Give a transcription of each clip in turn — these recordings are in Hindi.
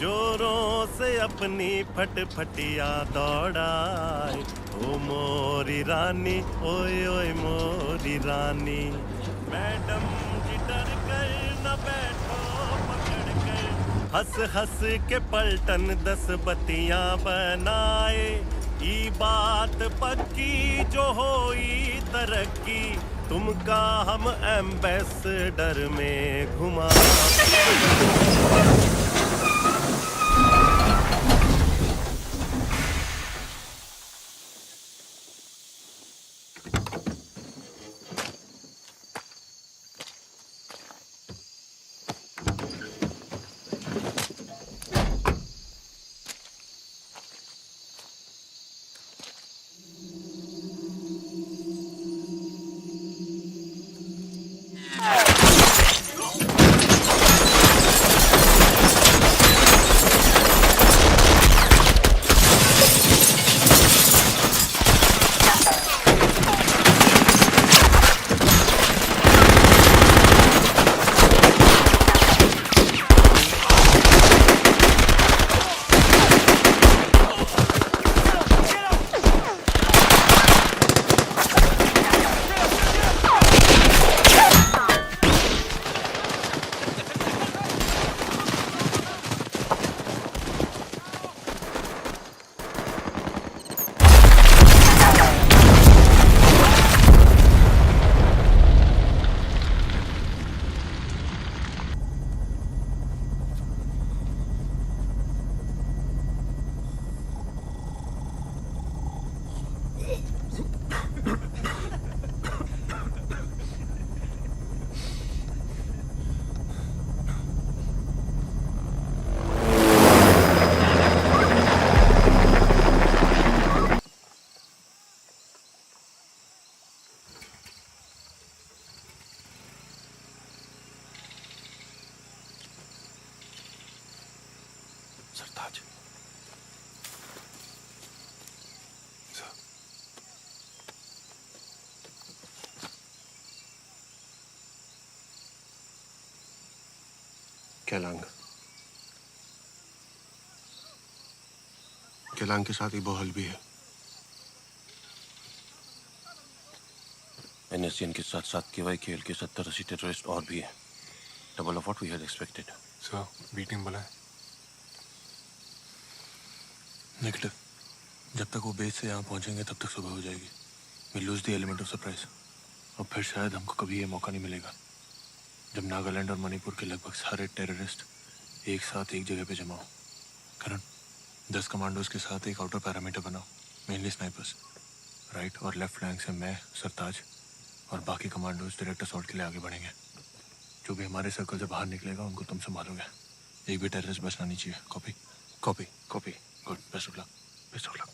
जोरों से अपनी फटफटिया दौड़ाए। ओ मोरी रानी, ओए ओए मोरी रानी। मैडम जी डर कर न बैठो पकड़ कर, हंस हंस के पलटन 10 बत्तियां बनाए। ई बात पक्की जो होई तरक्की, तुमका हम एम्बेसडर में घुमा। सरताज, केलांग केलांग के साथ ही बोहल भी है। NSCN के साथ साथ KYKL के 70-80 टेररिस्ट और भी है। Double of what we had expected. Sir, meeting बुलाएं। नेगेटिव। जब तक वो बेस से यहाँ पहुँचेंगे तब तक सुबह हो जाएगी। We lose the element of surprise. और फिर शायद हमको कभी ये मौका नहीं मिलेगा जब नागालैंड और मणिपुर के लगभग सारे टेररिस्ट एक साथ एक जगह पे जमा हो। करण, 10 कमांडोज के साथ एक आउटर पैरामीटर बनाओ, मेनली स्नाइपर्स। राइट और लेफ्ट फ्लैंक से मैं, सरताज और बाकी कमांडोज डायरेक्ट असॉल्ट के लिए आगे बढ़ेंगे। जो भी हमारे सर्कल से बाहर निकलेगा उनको तुम संभालोगे। एक भी टेररिस्ट बचना नहीं चाहिए। Copy? Copy. Copy. Good. Best of luck. Best of luck.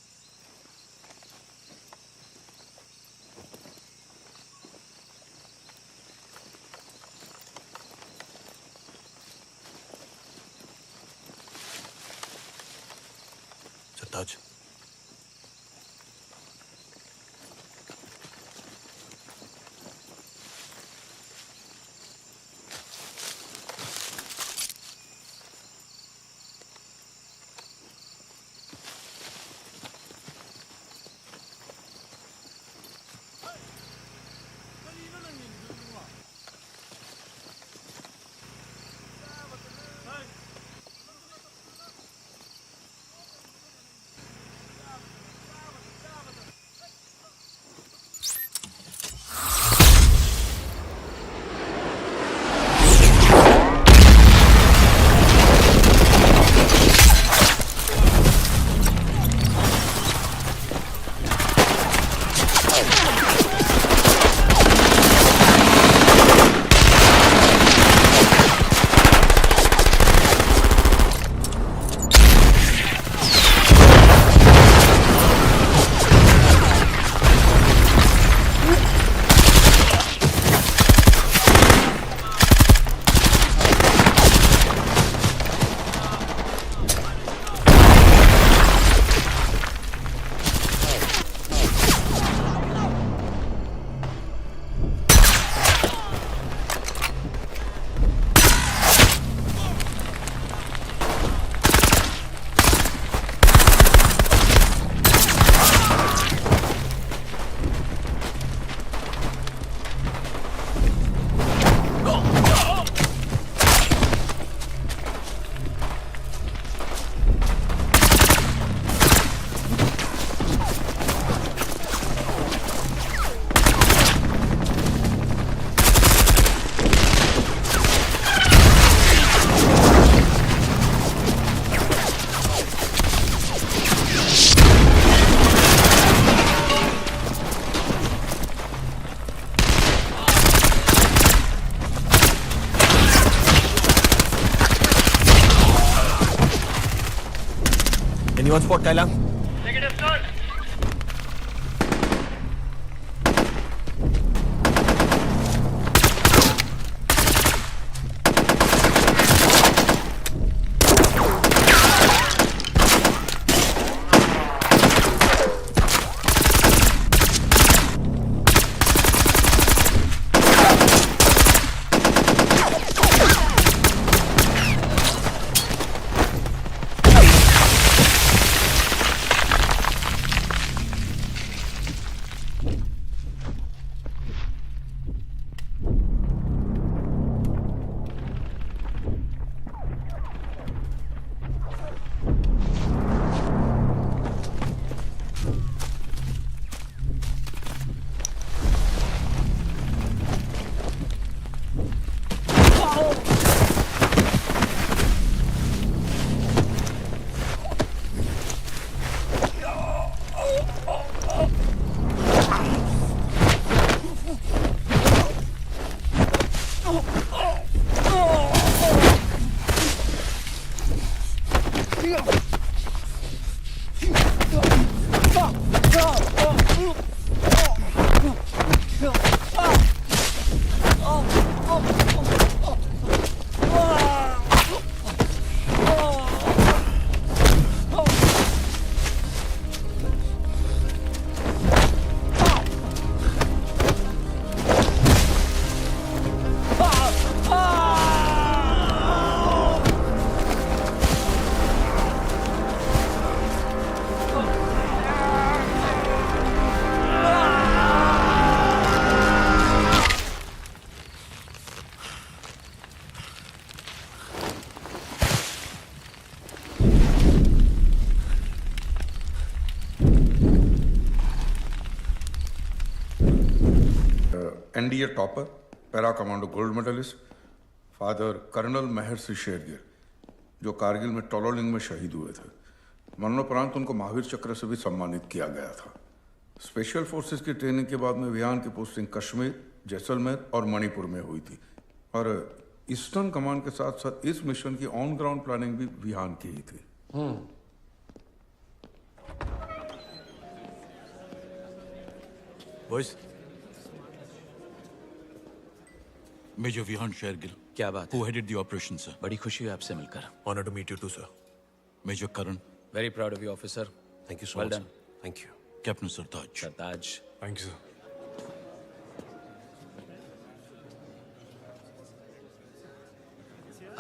Sartaj, Any on spot, Kailang? NDA topper, para commando gold medallist, father colonel Maharshi Shergill, जो कारगिल में टोलोलिंग में शहीद हुए थे। मरणोपरांत उनको महावीर चक्र से भी सम्मानित किया गया था। स्पेशल फोर्सेस की ट्रेनिंग के बाद में विहान की पोस्टिंग कश्मीर, जैसलमेर और मणिपुर में हुई थी और ईस्टर्न कमांड के साथ साथ इस मिशन की ऑन ग्राउंड प्लानिंग भी विहान की ही थी। Boys, मेजर विहान शेरगिल, क्या बात who है? headed the operation, sir. बड़ी खुशी है आपसे मिलकर. Honor to meet you too, sir. Major Karan, Very proud of you, officer. Thank you so Well much. done. Sir. Thank you. Captain Sartaj. Sartaj. Thank you, sir.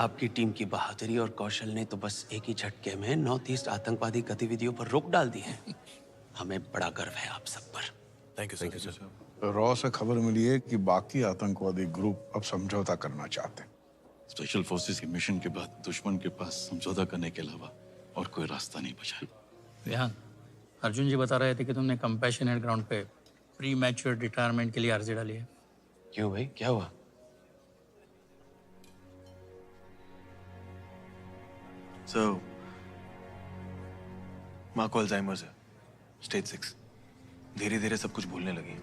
आपकी टीम की बहादुरी और कौशल ने तो बस एक ही झटके में नॉर्थ ईस्ट आतंकवादी गतिविधियों पर रोक डाल दी है. हमें बड़ा गर्व है आप सब पर. Thank you, sir. रॉ से खबर मिली है कि बाकी आतंकवादी ग्रुप अब समझौता करना चाहते हैं। स्पेशल फोर्सेस के मिशन के बाद दुश्मन के पास समझौता करने के अलावा और कोई रास्ता नहीं बचा। विहान, अर्जुन जी बता रहे थे कि तुमने कंपैशनेट ग्राउंड पे प्री मैच्योर रिटायरमेंट के लिए अर्जी डाली है। क्यों भाई, क्या हुआ? So, माँ को अल्जाइमर्स है, स्टेज 6। धीरे धीरे सब कुछ भूलने लगी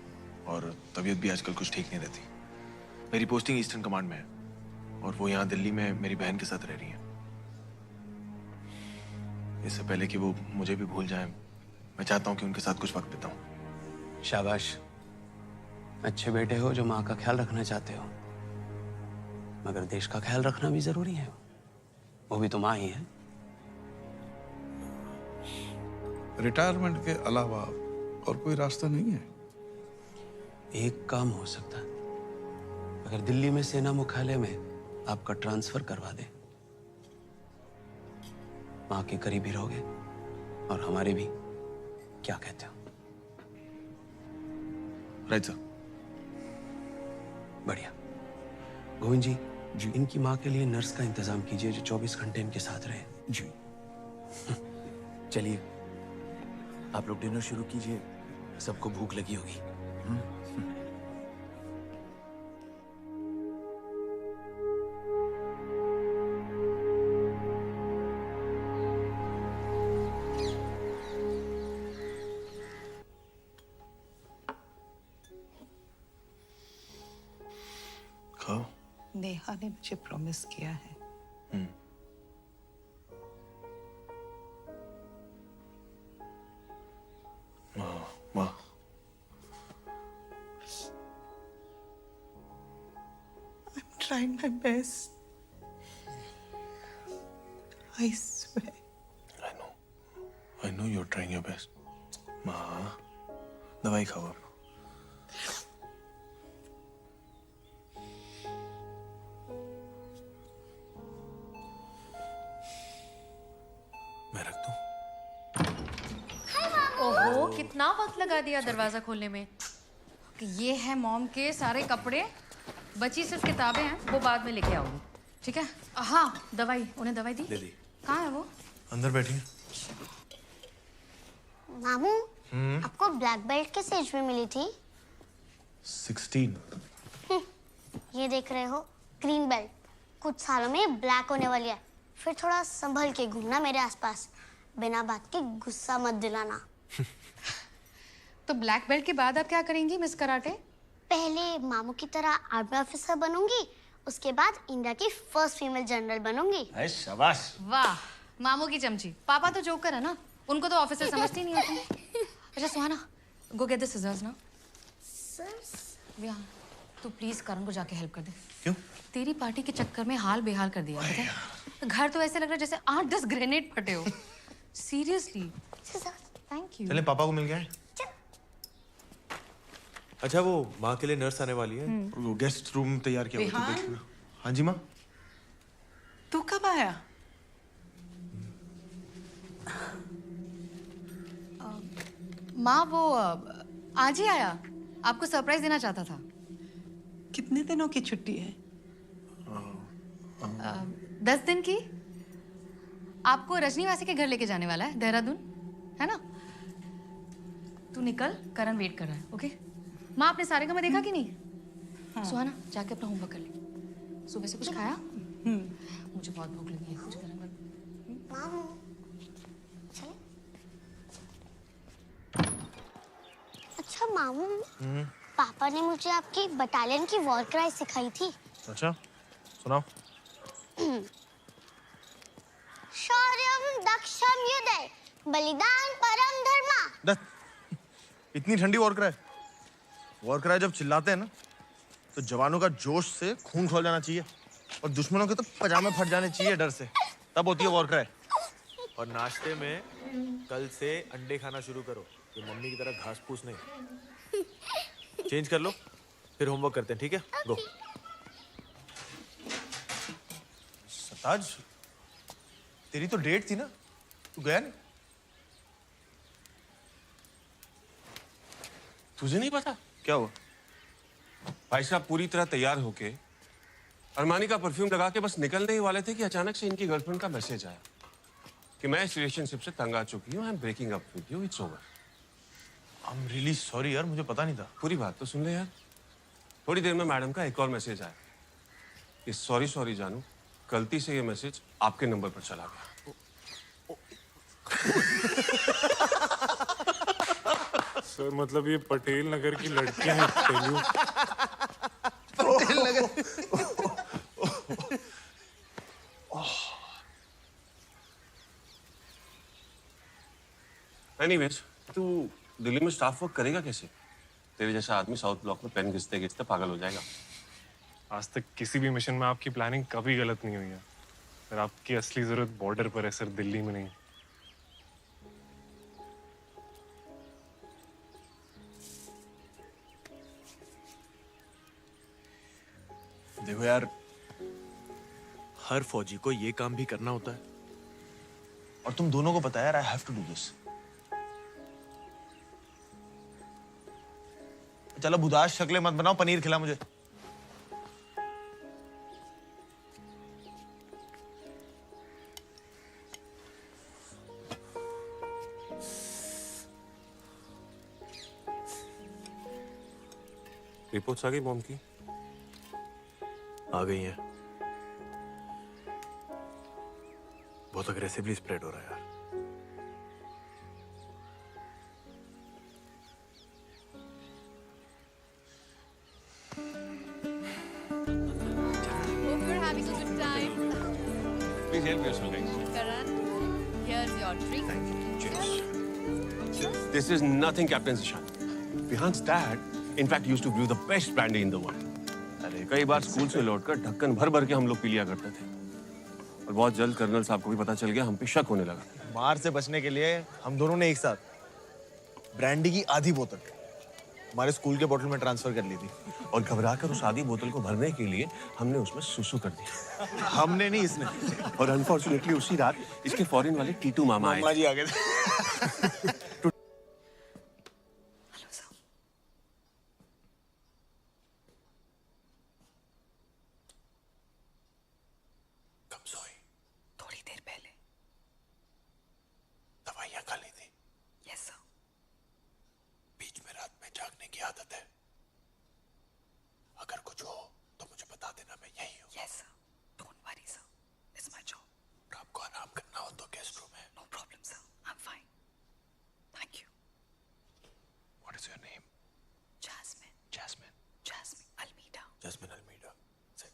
और तबीयत भी आजकल कुछ ठीक नहीं रहती। मेरी पोस्टिंग ईस्टर्न कमांड में है और वो यहाँ दिल्ली में मेरी बहन के साथ रह रही है। इससे पहले कि वो मुझे भी भूल जाएं, मैं चाहता हूँ कि उनके साथ कुछ वक्त बिताऊं। शाबाश, अच्छे बेटे हो जो माँ का ख्याल रखना चाहते हो, मगर देश का ख्याल रखना भी जरूरी है। वो भी तो माँ ही है। रिटायरमेंट के अलावा और कोई रास्ता नहीं है? एक काम हो सकता है, अगर दिल्ली में सेना मुख्यालय में आपका ट्रांसफर करवा दे, माँ के करीब ही रहोगे और हमारे भी। क्या कहते हो? Right sir. बढ़िया। गोविंद जी, इनकी माँ के लिए नर्स का इंतजाम कीजिए जो 24 घंटे इनके साथ रहे। जी। चलिए, आप लोग डिनर शुरू कीजिए, सबको भूख लगी होगी। खाओ। नेहा ने मुझे प्रॉमिस किया है tried my best. I swear. I know you're trying your best. माँ, दवाई खाओ आप. मैं रख दूं? ओहो, कितना वक्त लगा दिया दरवाजा खोलने में. ये है मॉम के सारे कपड़े, बची सिर्फ किताबें हैं, वो बाद में लेके आऊंगी. ठीक है? हाँ, दवाई, उन्हें दवाई दी? दे दी. कहाँ है वो? अंदर बैठी है. मामू, आपको ब्लैक बेल्ट किस एज में मिली थी? 16. ये देख रहे हो, ग्रीन बेल्ट. कुछ सालों में ब्लैक होने वाली है. फिर थोड़ा संभल के घूमना मेरे आसपास. बिना बात के गुस्सा मत दिलाना. तो ब्लैक बेल्ट के बाद आप क्या करेंगी मिस कराटे? पहले मामू की तरह आर्मी ऑफिसर बनूंगी. उसके बाद इंडिया की फर्स्ट फीमेल जनरल बनूंगी. शाबाश. वाह, मामू की चमची. पापा तो जोकर है ना, उनको तो ऑफिसर समझती नहीं होती. अच्छा सुहाना, गो गेट द सिजर्स ना. या तू प्लीज करण को जाके हेल्प कर दे. क्यों? तेरी पार्टी के चक्कर में हाल बेहाल कर दिया है. घर तो ऐसे लग रहा है जैसे 8-10 ग्रेनेड फटे हो. सीरियसली. Thank you. चलें, पापा को मिल गया है. अच्छा, वो माँ के लिए नर्स आने वाली है. वो गेस्ट रूम तैयार किया हुआ है, तो देख लेना. हाँ जी माँ. तू कब आया? माँ वो आज ही आया. आपको सरप्राइज देना चाहता था. कितने दिनों की छुट्टी है? 10 दिन की. आपको रजनीवासी के घर लेके जाने वाला है, देहरादून, है ना? तू निकल, करण वेट कर रहा है. ओके? माँ, आपने सारे का मैं देखा कि नहीं? हाँ. सुहाना, जाके अपना होमवर्क कर ले. सुबह से कुछ खाया? मुझे बहुत भूख लगी है. कुछ गरम मामू, चले? अच्छा मामू, पापा ने मुझे आपकी बटालियन की वॉर क्राई सिखाई थी. अच्छा, सुनाओ. शौर्यम दक्षम युद्धे बलिदान परम धर्मा. इतनी ठंडी वॉर क्राई. वॉर क्राई जब चिल्लाते हैं ना, तो जवानों का जोश से खून खौल जाना चाहिए, और दुश्मनों के तो पजामे फट जाने चाहिए डर से. तब होती है वॉर क्राई. और नाश्ते में कल से अंडे खाना शुरू करो. ये मम्मी की तरह घास फूस नहीं. चेंज कर लो, फिर होमवर्क करते हैं. ठीक है? गो. सताज, तेरी तो डेट थी ना, तू गया नहीं? तुझे नहीं पता? क्या हुआ? भाई साहब पूरी तरह तैयार होके अरमानी का परफ्यूम लगा के बस निकलने ही वाले थे कि अचानक से इनकी गर्लफ्रेंड का मैसेज आया कि मैं इस रिलेशनशिप से तंग आ चुकी हूँ. I am breaking up with you. It's over. I am really sorry यार, मुझे पता नहीं था. पूरी बात तो सुन ले यार. थोड़ी देर में मैडम का एक और मैसेज आया कि सॉरी जानू, गलती से ये मैसेज आपके नंबर पर चला गया. सर मतलब ये पटेल नगर की लड़कियां हैं. पटेल नगर. एनीवेज, तू दिल्ली में स्टाफ वर्क करेगा कैसे? तेरे जैसा आदमी साउथ ब्लॉक में पेन घिसते घिसते पागल हो जाएगा. आज तक किसी भी मिशन में आपकी प्लानिंग कभी गलत नहीं हुई है. सर आपकी असली जरूरत बॉर्डर पर है सर, दिल्ली में नहीं. देखो यार, हर फौजी को ये काम भी करना होता है, और तुम दोनों को पता है यार, I have to do this. चलो बुदाश शक्लें मत बनाओ, पनीर खिला मुझे. रिपोर्ट्स आ गई मॉम की? आ गई हैं. बहुत अग्रेसिवली स्प्रेड हो रहा है यार. Hope you're having a good time. Please help yourself, guys. Karan, here's your drink. Thank you. Cheers. This is nothing, Captain Zishan. Vihan's dad, in fact, used to brew the best brandy in the world. अरे कई बार स्कूल से लौटकर ढक्कन भर भर के हम लोग पी लिया करते थे और बहुत जल्द कर्नल साहब को भी पता चल गया, हम पे शक होने लगा। मार से बचने के लिए हम दोनों ने एक साथ ब्रांडी की आधी बोतल हमारे स्कूल के बोतल में ट्रांसफर कर ली थी और घबराकर उस आधी बोतल को भरने के लिए हमने उसमें सुसु कर दिया। हमने नहीं, इसने। और अनफॉर्चुनेटली उसी रात इसके फॉरेन वाले टीटू मामा आए। जी आ गए थे। कब सोई? थोड़ी देर पहले। दवाइयां खा ली थी? Yes sir. बीच में रात में जागने की आदत है? अगर कुछ हो तो मुझे बता देना, मैं यही हूँ। Yes sir, don't worry sir, it's my job. आपको आराम करना हो तो गेस्ट रूम है। No problem sir, I am fine, thank you. What is your name? Jasmine. Jasmine. Jasmine Almeida. Jasmine Almeida. से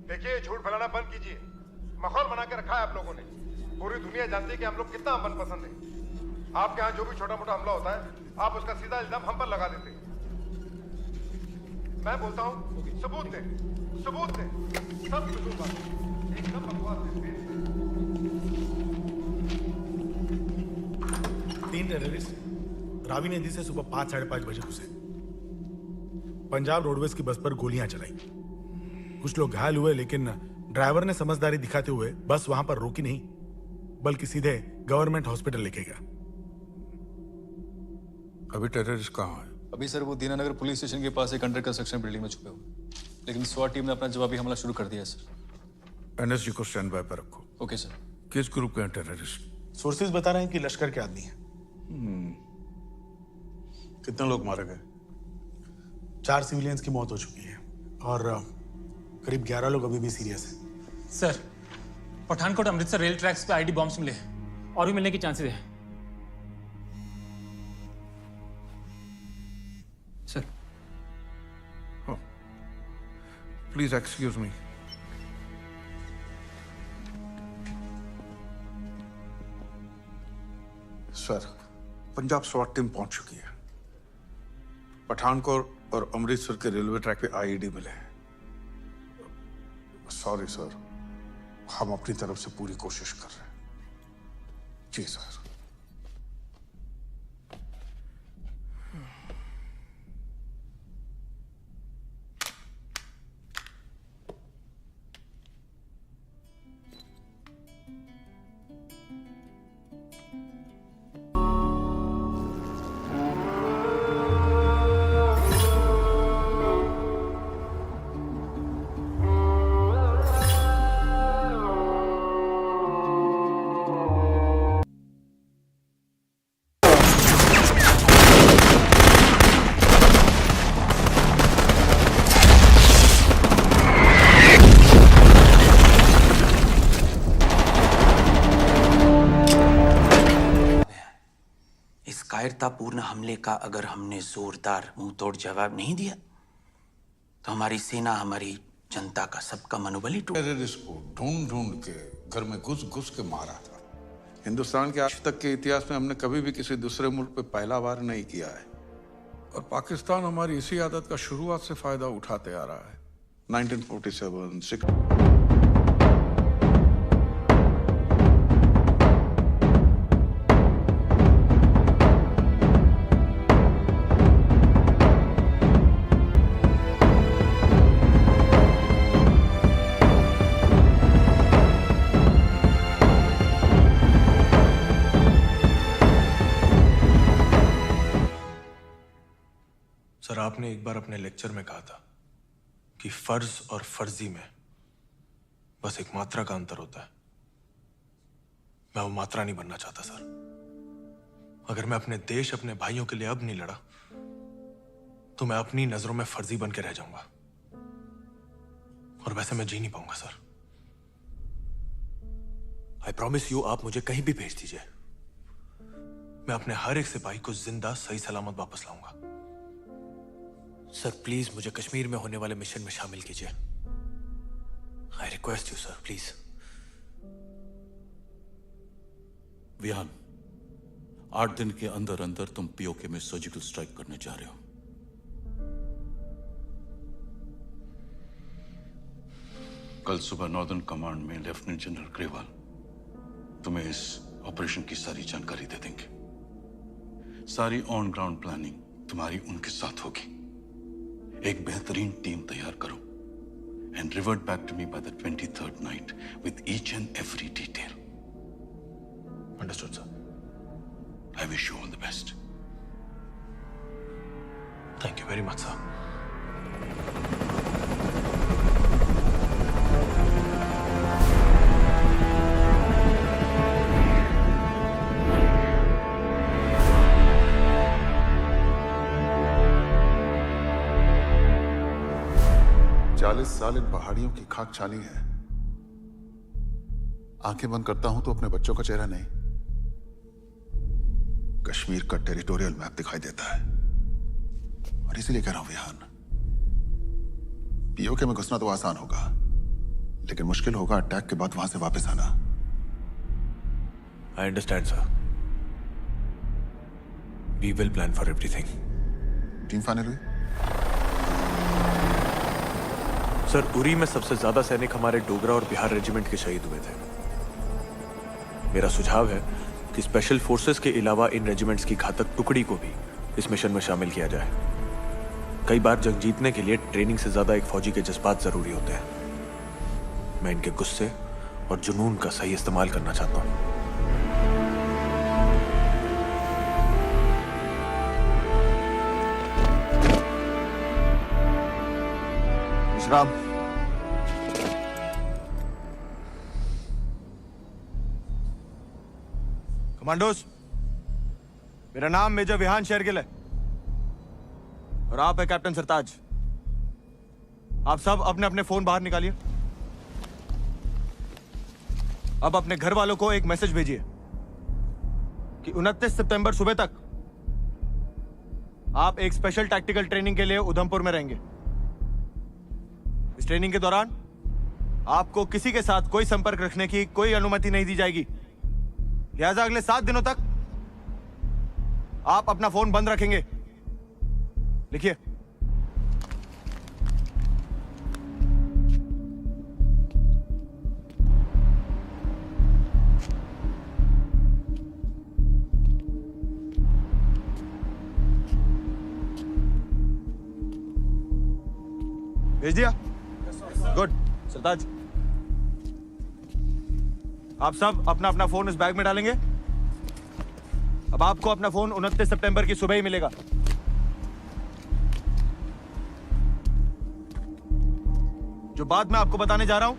देखिए, झूठ फैलाना बंद कीजिए। माहौल बना के रखा है आप लोगों ने। पूरी दुनिया जानती है कि हम लोग कितना अमन पसंद है। आपके यहाँ जो भी छोटा मोटा हमला होता है, आप उसका सीधा इल्जाम हम पर लगा देते हैं। मैं बोलता हूँ, सबूत दें, सबूत दें, सब कसूरवार हैं। एकदम बकवास है। 3 टेररिस्ट रावी नदी से सुबह 5 साढ़े 5 बजे घुसे, पंजाब रोडवेज की बस पर गोलियां चलाई। कुछ लोग घायल हुए, लेकिन ड्राइवर ने समझदारी दिखाते हुए बस वहां पर रोकी नहीं, बल्कि सीधे गवर्नमेंट हॉस्पिटल लेके गया। अभी टेररिस्ट कहाँ है? अभी सर वो दीनानगर पुलिस स्टेशन के पास एक अंडर कंस्ट्रक्शन बिल्डिंग में छुपे हुए, लेकिन स्वाट टीम ने अपना जवाबी हमला शुरू कर दिया है सर। एनएसजी को स्टैंड बाय पर रखो। Okay sir. किस ग्रुप के हैं टेररिस्ट? सोर्सेज बता रहे हैं कि लश्कर के आदमी हैं। कितने लोग मारे गए? 4 सिविलियंस की मौत हो चुकी है और करीब 11 लोग अभी भी सीरियस हैं। Sir, Pathankot Amritsar rail tracks पे आईडी बॉम्ब्स मिले हैं और भी मिलने की चांसेस है। Sir. Please excuse me. Sir, Punjab स्वाट टीम पहुंच चुकी है। पठानकोट और अमृतसर के रेलवे ट्रैक पे आईईडी मिले हैं। सॉरी सर, हम अपनी तरफ से पूरी कोशिश कर रहे हैं। जी सर। कायरतापूर्ण हमले का अगर हमने जोरदार मुंहतोड़ जवाब नहीं दिया तो हमारी सेना, हमारी जनता का, सबका मनोबल ही टूट। टेररिस्ट को ढूंढ ढूंढ के घर में घुस घुस के मारा था। हिंदुस्तान के आज तक के इतिहास में हमने कभी भी किसी दूसरे मुल्क पे पहला वार नहीं किया है और पाकिस्तान हमारी इसी आदत का शुरुआत से फायदा उठाते आ रहा है। 1947 सर, आपने एक बार अपने लेक्चर में कहा था कि फर्ज और फर्जी में बस एक मात्रा का अंतर होता है। मैं वो मात्रा नहीं बनना चाहता सर। अगर मैं अपने देश, अपने भाइयों के लिए अब नहीं लड़ा तो मैं अपनी नजरों में फर्जी बन के रह जाऊंगा और वैसे मैं जी नहीं पाऊंगा सर। आई प्रॉमिस यू, आप मुझे कहीं भी भेज दीजिए, मैं अपने हर एक सिपाही को जिंदा सही सलामत वापस लाऊंगा। सर प्लीज मुझे कश्मीर में होने वाले मिशन में शामिल कीजिए। I request you sir, please. Vihaan, 8 दिन के अंदर अंदर तुम पीओके में सर्जिकल स्ट्राइक करने जा रहे हो। कल सुबह नॉर्दर्न कमांड में लेफ्टिनेंट जनरल ग्रेवाल तुम्हें इस ऑपरेशन की सारी जानकारी दे देंगे। सारी ऑन ग्राउंड प्लानिंग तुम्हारी उनके साथ होगी। एक बेहतरीन टीम तैयार करो and revert back to me by the 23rd night with each and every detail. Understood, sir. I wish you all the best. Thank you very much, sir. साल इन पहाड़ियों की खाक छानी है। आंखें बंद करता हूं तो अपने बच्चों का चेहरा नहीं, कश्मीर का टेरिटोरियल मैप दिखाई देता है। और इसीलिए कह रहा हूं विहान, पीओके में घुसना तो आसान होगा, लेकिन मुश्किल होगा अटैक के बाद वहां से वापस आना। I understand, sir. We will plan for everything. Team final हुई? सर, उरी में सबसे ज्यादा सैनिक हमारे डोगरा और बिहार रेजिमेंट के शहीद हुए थे। मेरा सुझाव है कि स्पेशल फोर्सेस के अलावा इन रेजिमेंट्स की घातक टुकड़ी को भी इस मिशन में शामिल किया जाए। कई बार जंग जीतने के लिए ट्रेनिंग से ज्यादा एक फौजी के जज्बात जरूरी होते हैं। मैं इनके गुस्से और जुनून का सही इस्तेमाल करना चाहता हूं। विश्राम। कमांडोज, मेरा नाम मेजर विहान शेरगिल है और आप है कैप्टन सरताज। आप सब अपने अपने फोन बाहर निकालिए। अब अपने घर वालों को एक मैसेज भेजिए कि 29 सितंबर सुबह तक आप एक स्पेशल टैक्टिकल ट्रेनिंग के लिए उधमपुर में रहेंगे। इस ट्रेनिंग के दौरान आपको किसी के साथ कोई संपर्क रखने की कोई अनुमति नहीं दी जाएगी। लिहाजा अगले 7 दिनों तक आप अपना फोन बंद रखेंगे। लिखिए। भेज दिया? गुड। सरताज, आप सब अपना अपना फोन इस बैग में डालेंगे। अब आपको अपना फोन 29 सितंबर की सुबह ही मिलेगा। जो बात मैं आपको बताने जा रहा हूं,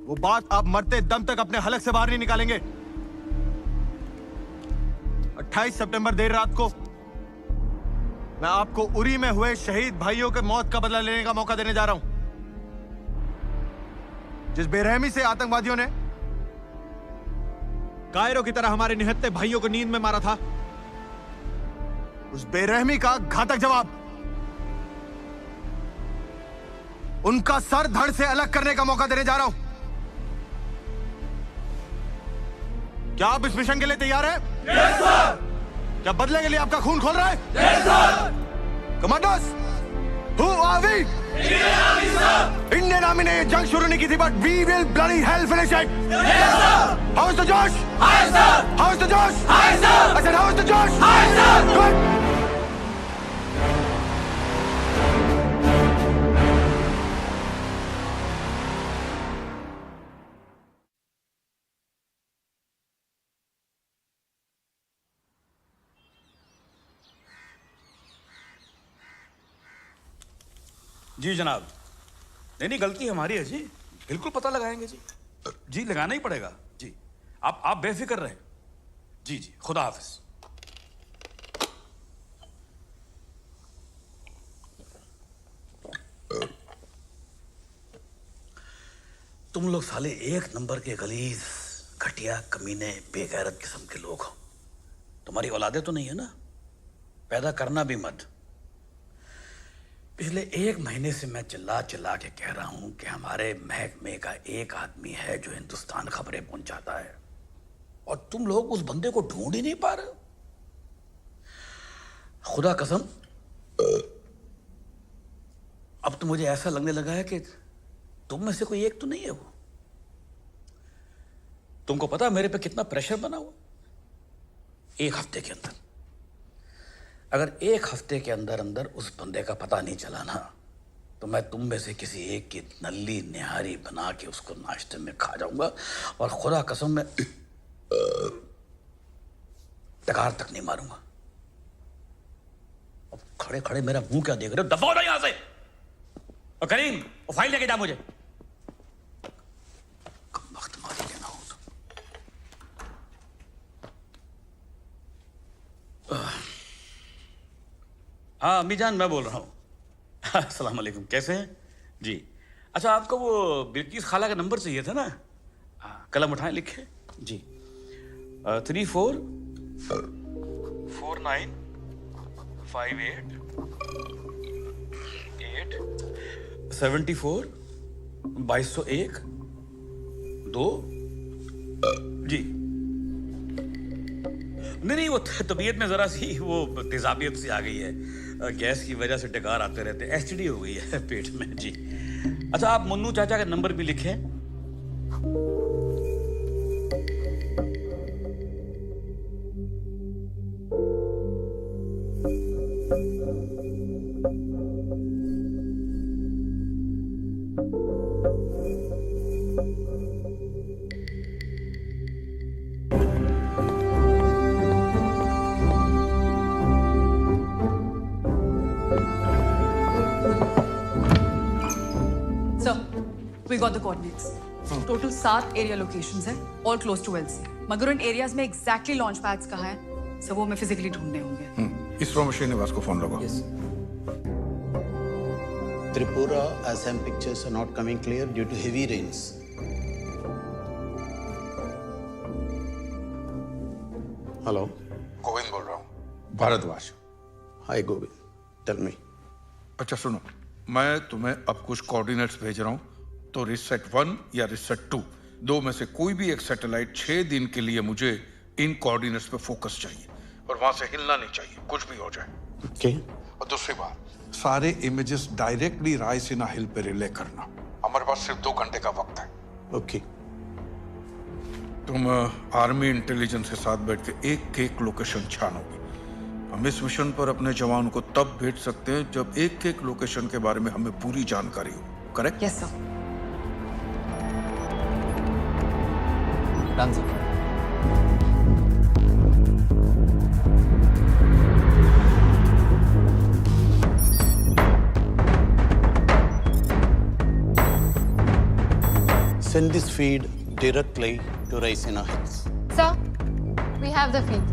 वो बात आप मरते दम तक अपने हलक से बाहर नहीं निकालेंगे। 28 सितंबर देर रात को मैं आपको उरी में हुए शहीद भाइयों के मौत का बदला लेने का मौका देने जा रहा हूं। जिस बेरहमी से आतंकवादियों ने कायरों की तरह हमारे निहत्थे भाइयों को नींद में मारा था, उस बेरहमी का घातक जवाब उनका सर धड़ से अलग करने का मौका देने जा रहा हूं। क्या आप इस मिशन के लिए तैयार हैं? Yes sir. क्या बदले के लिए आपका खून खोल रहा है? Yes sir. Commandos, who are we? Indian army sir. Indian army ने ये जंग शुरू नहीं की थी, but we will bloody hell finish it. Yes sir. How is the जोश? High sir. How is the जोश? High sir. I said how is the जोश? High sir. गुड। जी जनाब। नहीं, गलती हमारी है जी। बिल्कुल पता लगाएंगे जी। जी लगाना ही पड़ेगा जी। आप बेफिक्र रहें। जी जी, खुदा हाफिज। तुम लोग साले एक नंबर के गलीज, घटिया, कमीने, बेगैरत किस्म के लोग हो। तुम्हारी औलादे तो नहीं है ना? पैदा करना भी मत। पिछले 1 महीने से मैं चिल्ला चिल्ला के कह रहा हूं कि हमारे महकमे का एक आदमी है जो हिंदुस्तान खबरें पहुंचाता है। और तुम लोग उस बंदे को ढूंढ ही नहीं पा रहे हो। खुदा कसम, अब तो मुझे ऐसा लगने लगा है कि तुम में से कोई एक तो नहीं है वो। तुमको पता मेरे पे कितना प्रेशर बना हुआ? एक हफ्ते के अंदर, अगर एक हफ्ते के अंदर अंदर उस बंदे का पता नहीं चला ना, तो मैं तुम में से किसी एक की नल्ली निहारी बना के उसको नाश्ते में खा जाऊंगा। और खुदा कसम मैं टकार तक नहीं मारूंगा। अब खड़े खड़े मेरा मुंह क्या देख रहे हो? दफा हो यहां से। और करीम, वो फाइल लेके जा मुझे। वक्त मारी लेना हो तो। हाँ अम्मी जान, मैं बोल रहा हूँ। अस्सलाम वालेकुम, कैसे हैं जी? अच्छा, आपको वो बिल्किस खाला का नंबर चाहिए था ना? कलम उठाएं, लिखे जी। 34 49 58 8 74 2201 2 जी। नहीं, वो तबीयत में जरा सी वो तेजाबियत सी आ गई है। गैस की वजह से डकार आते रहते, एसटीडी हो गई है पेट में जी। अच्छा, आप मुन्नू चाचा का नंबर भी लिखें। We got the coordinates. Total 7 area locations हैं, all close to wells. मगर उन areas में exactly launch pads कहाँ हैं, सब वो हमें physically ढूंढने होंगे। इसरो में श्रीनिवास को फोन लगाओ। Yes. Tripura Assam pictures are not coming clear due to heavy rains. Hello. Govind बोल रहा हूँ, Bhardwaj. Hi Govind, tell me. अच्छा सुनो, मैं तुम्हें अब कुछ कोऑर्डिनेट्स भेज रहा हूँ, तो रिसेट 1 या रिसेट 2 दो में से कोई भी एक सैटेलाइट 6 दिन के लिए मुझे इन कोऑर्डिनेट्स पे फोकस चाहिए और वहां से हिलना नहीं चाहिए, कुछ भी हो जाए। ओके। और दूसरी बात, सारे इमेजेस डायरेक्टली रायसीना हिल पे रिले करना। हमारे पास सिर्फ 2 घंटे का वक्त है। ओके। तुम आर्मी इंटेलिजेंस के साथ बैठ के एक लोकेशन छानोगे। हम इस मिशन पर अपने जवान को तब भेज सकते हैं जब एक लोकेशन के बारे में हमें पूरी जानकारी हो। Correct? Yes sir. Done sir. Send this feed directly to Raisina Hills. Sir, we have the feed.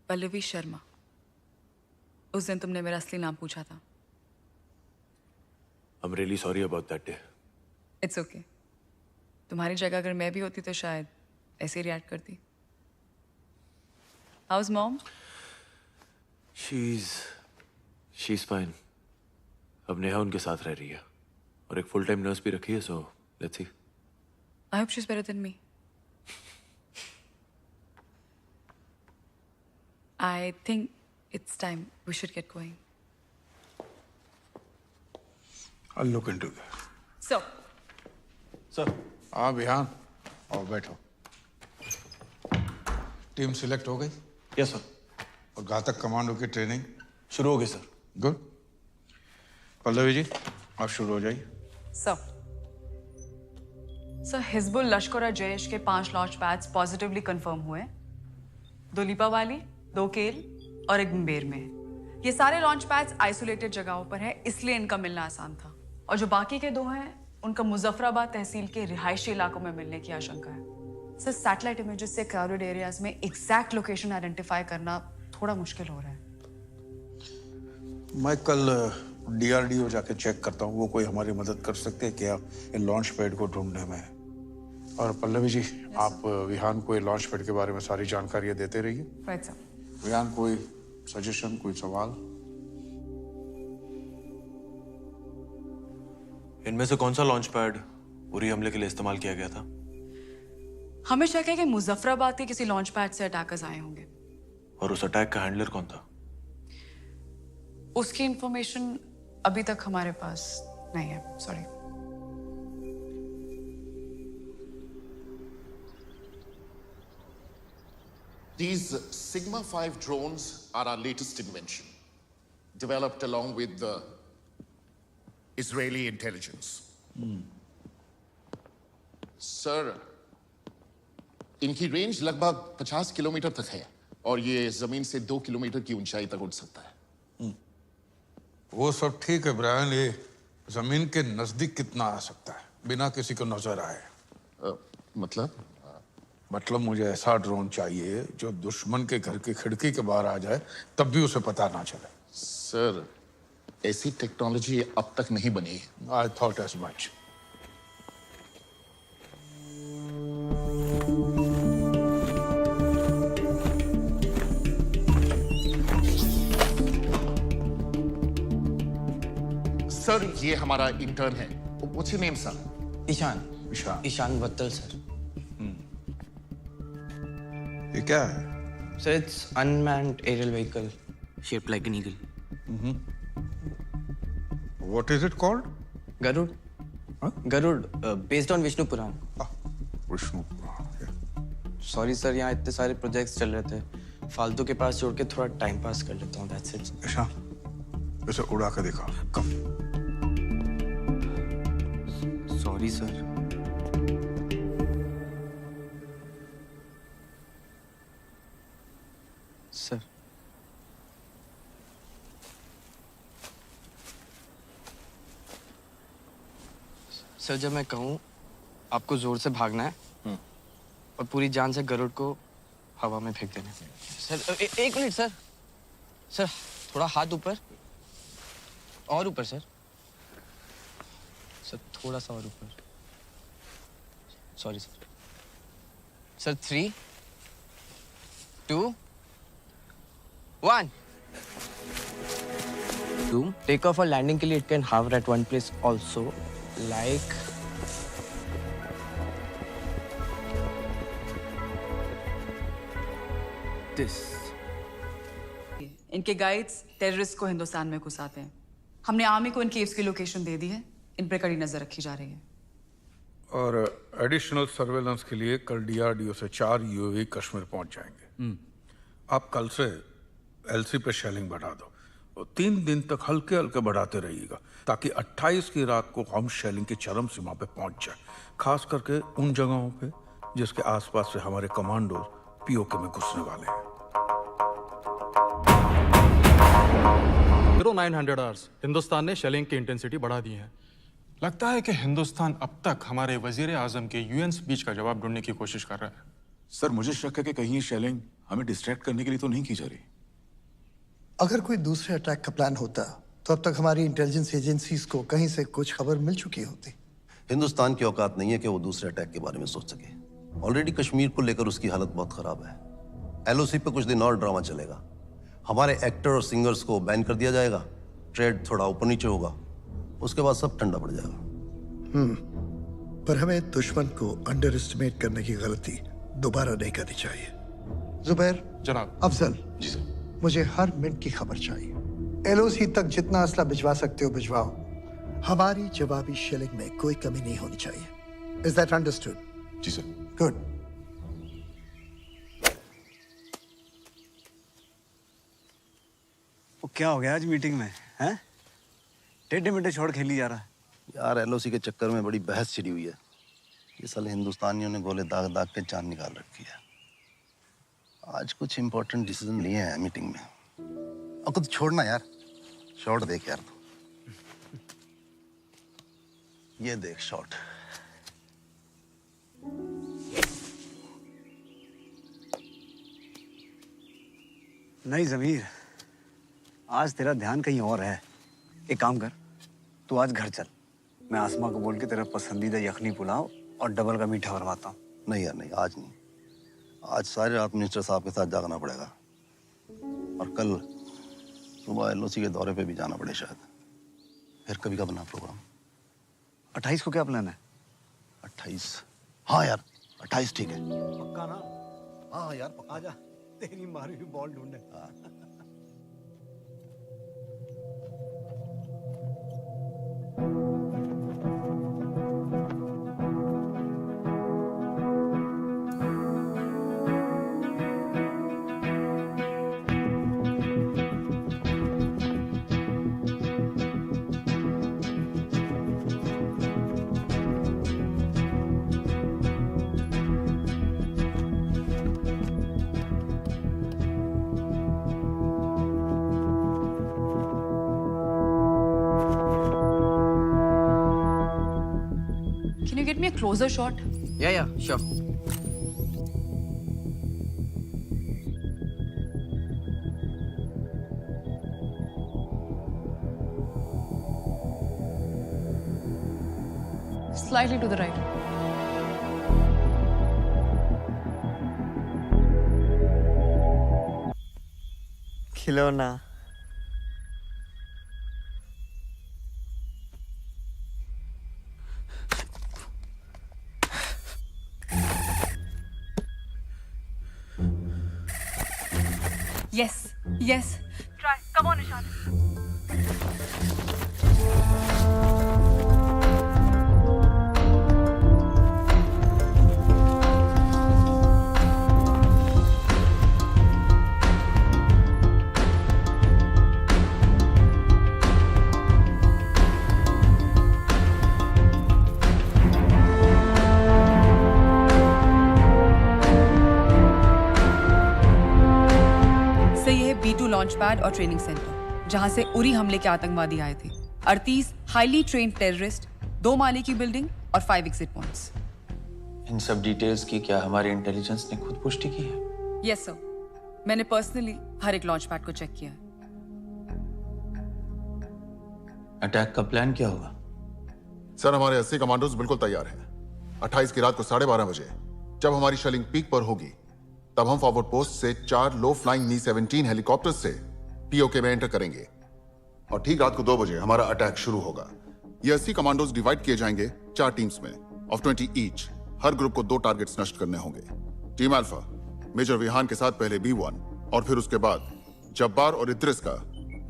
Pallavi Sharma. उस दिन तुमने मेरा असली नाम पूछा था। I'm really sorry about that day. It's okay. तुम्हारी जगह अगर मैं भी होती तो शायद ऐसे रिएक्ट करती। House mom? She's fine. अब नेहा उनके साथ रह रही है और एक फुल टाइम नर्स भी रखी है, so let's see. I hope she's better than me. I think it's time we should get going. I'll look into that. So. Sir. हाँ बिहान, और बैठो। टीम सिलेक्ट हो गई? Yes sir. और घातक कमांडो की ट्रेनिंग शुरू हो गई सर। गुड। पल्लवी जी, आप शुरू हो जाइए। सर हिजबुल लश्कर और जैश के 5 लॉन्च पैड्स पॉजिटिवली कंफर्म हुए। 2 लीपावाली, 2 केल और 1 मुंबेर में है। ये सारे लॉन्च पैड्स आइसोलेटेड जगहों पर है, इसलिए इनका मिलना आसान था। और जो बाकी के 2 हैं उनका मुजफ्फराबाद तहसील के रिहायशी इलाकों में मिलने की आशंका है। सर, सैटेलाइट इमेजेस से क्राउडेड एरियाज में एग्जैक्ट लोकेशन आइडेंटिफाई करना थोड़ा मुश्किल हो रहा है। मैं कल DRDO जाके चेक करता हूँ, वो कोई हमारी मदद कर सकते हैं क्या इन लॉन्च पैड को ढूंढने में। और पल्लवी जी, आप विहान को लॉन्च पैड के बारे में सारी जानकारियां देते रहिए। Right sir. विहान, कोई सजेशन, कोई सवाल? इनमें से कौन सा लॉन्च पैड उरी हमले के लिए इस्तेमाल किया गया था? हमें शक है कि मुजफ्फराबाद के किसी लॉन्च पैड से अटैकर्स आए होंगे। और उस अटैक का हैंडलर कौन था? उसकी इंफॉर्मेशन अभी तक हमारे पास नहीं है, sorry. These Sigma 5 drones are our latest invention, developed along with the Israeli intelligence. Sir, इनकी रेंज लगभग 50 किलोमीटर तक है और ये जमीन से 2 किलोमीटर की ऊंचाई तक उड़ सकता है। वो सब ठीक है ब्रायन, ये जमीन के नजदीक कितना आ सकता है बिना किसी को नजर आए? मतलब मुझे ऐसा ड्रोन चाहिए जो दुश्मन के घर की खिड़की के बाहर आ जाए तब भी उसे पता ना चले। सर, ऐसी टेक्नोलॉजी अब तक नहीं बनी। I thought as much. Sir, ये हमारा इंटर्न है। What's your name sir? Ishaan. Ishaan Battal sir. ये क्या है? Sir, it's unmanned aerial vehicle shaped like an eagle. What is it called? Garuda. Garuda, based on Vishnu Purana. Vishnu Purana. Sorry sir, यहाँ इतने सारे प्रोजेक्ट्स चल रहे थे, फालतू के पास छोड़ के थोड़ा टाइम पास कर लेता हूँ, दैट्स इट। ईशान, इसे उड़ा के दिखा। Come. Sorry sir. Sir, sir जब मैं कहूँ आपको जोर से भागना है और पूरी जान से गरुड़ को हवा में फेंक देना है। सर एक मिनट सर। सर थोड़ा हाथ ऊपर और ऊपर सर। सर थोड़ा सा और ऊपर। Sorry sir. Sir 3, 2, 1। Take off और लैंडिंग के लिए it can hover at one place also, like this. इनके गाइड्स टेररिस्ट को हिंदुस्तान में घुसाते हैं। हमने आर्मी को इन केव्स की लोकेशन दे दी है, इन पर कड़ी नजर रखी जा रही है। और एडिशनल सर्वेलेंस के लिए कल DRDO से 4 UAV कश्मीर पहुंच जाएंगे। आप कल से LC पे शेलिंग बढ़ा दो और 3 दिन तक हल्के हल्के बढ़ाते रहिएगा ताकि 28 की रात को हम शेलिंग की चरम सीमा पे पहुंच जाए, खास करके उन जगहों पे जिसके आसपास से हमारे कमांडो POK में घुसने वाले हैं। 900 आवर्स हिंदुस्तान ने शेलिंग की इंटेंसिटी बढ़ा दी है। लगता है कि हिंदुस्तान अब तक हमारे वजीर आजम के UN स्पीच का जवाब ढूंढने की कोशिश कर रहा है। सर, मुझे शक है कि कहीं ये शेलिंग हमें डिस्ट्रैक्ट करने के लिए तो नहीं की जा रही। अगर कोई दूसरे अटैक का प्लान होता तो अब तक हमारी इंटेलिजेंस एजेंसीज को कहीं से कुछ खबर मिल चुकी होती। हिंदुस्तान की औकात नहीं है कि वो दूसरे अटैक के बारे में सोच सके। ऑलरेडी कश्मीर को लेकर उसकी हालत बहुत खराब है। LOC पे कुछ दिन और ड्रामा चलेगा। हमारे एक्टर और सिंगर्स को बैन कर दिया जाएगा, ट्रेड थोड़ा ऊपर नीचे होगा, उसके बाद सब ठंडा पड़ जाएगा। पर हमें दुश्मन को अंडर एस्टिमेट करने की गलती दोबारा नहीं करनी चाहिए। जुबैर जनाब। अफजल जी सर, मुझे हर मिनट की खबर चाहिए। LOC तक जितना असला भिजवा सकते हो भिजवाओ। हमारी जवाबी शेलिंग में कोई कमी नहीं होनी चाहिए। Is that understood? जी सर। गुड। वो क्या हो गया आज मीटिंग में, हैं? टेढ़े मेढ़े छोड़ खेली जा रहा है। यार LOC के चक्कर में बड़ी बहस छिड़ी हुई है। ये साले हिंदुस्तानियों ने गोले दाग दाग के जान निकाल रखी है। आज कुछ इंपॉर्टेंट डिसीजन लिए हैं मीटिंग में। अब कुछ छोड़ना यार, शॉट देख यार तू। ये देख शॉट। नहीं जमीर, आज तेरा ध्यान कहीं और है। एक काम कर, तू आज घर चल, मैं आसमा को बोल के तेरा पसंदीदा यखनी पुलाव और डबल का मीठा बनवाता हूँ। नहीं यार नहीं, आज नहीं। आज सारी रात मिनिस्टर साहब के साथ जागना पड़ेगा और कल सुबह एलओसी के दौरे पे भी जाना पड़े शायद। फिर कभी का बना प्रोग्राम? 28 को क्या प्लान है? 28? हाँ यार 28 ठीक है। पक्का ना? हाँ यार पक्का। आजा, तेरी मारी हुई बॉल ढूंढे। Can you get me a closer shot? Yeah, sure. Slightly to the right. खिलौना। Yes. Try. Come on, Ishan. B2 launch pad और ट्रेनिंग सेंटर, जहां से उरी हमले के आतंकवादी आए थे। 38 हाईली ट्रेन्ड टेररिस्ट, 2 माले की बिल्डिंग और 5 एग्जिट पॉइंट्स। इन सब डिटेल्स की क्या हमारे इंटेलिजेंस ने खुद पुष्टि की है? यस सर, मैंने पर्सनली हर एक लॉन्च पैड को चेक किया है। अटैक का प्लान क्या होगा? सर, हमारे 80 कमांडोज बिल्कुल तैयार हैं। 28 की रात को 12:30 बजे जब हमारी शेलिंग पीक पर होगी, तब हम फॉरवर्ड पोस्ट से 4 लो फ्लाइंग मी-17 हेलीकॉप्टर से पीओके में एंटर करेंगे और ठीक रात को 2 बजे हमारा अटैक शुरू होगा। ये 80 कमांडोज डिवाइड किए जाएंगे 4 टीम्स में ऑफ 20 ईच। हर ग्रुप को 2 टारगेट्स नष्ट करने होंगे। टीम अल्फा मेजर विहान के साथ पहले B1 और फिर उसके बाद जब्बार और इद्रिस का